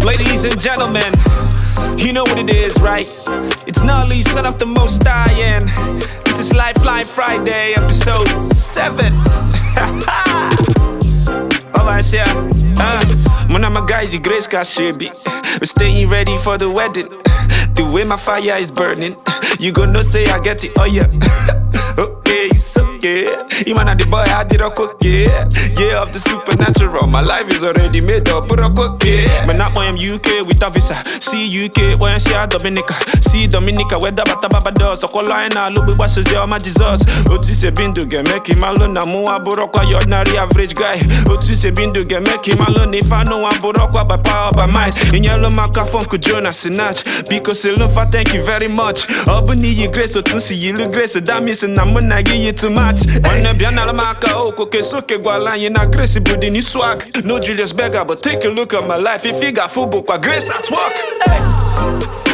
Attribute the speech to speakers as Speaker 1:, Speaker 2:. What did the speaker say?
Speaker 1: Ladies and gentlemen, you know what it is, right? It's Nolly, son of the Most High, and this is Lifeline Friday, episode 7. Alright, yeah. When I'm a guy's, you grace got should be. We're staying ready for the wedding. The way my fire is burning, you gonna say I get it, oh yeah. Okay, it's okay. You man the boy, I did a cook, yeah. Yeah, of the supernatural. My life is already made up, but a cook, yeah. But not when I'm UK with a visa. See UK, when I see Dominica. See Dominica, where the baba does. So call line, I look what says your my Jesus. Otu se bindu get make him alone. I'm more borokwa, you're ordinary average guy. Otu se bindu get make him alone. If I know I'm borokwa by power, by might. In yellow microphone, could Jonas Sinach. Because I thank you very much. Open your grace, so to see you look grace. So that means I'm gonna give you too much. When I'm beyond Alamaka, okay, so Kegualan, you're not grace, but in his swag. No Julius Berger, but take a look at my life. If you got football, grace at work. Hey.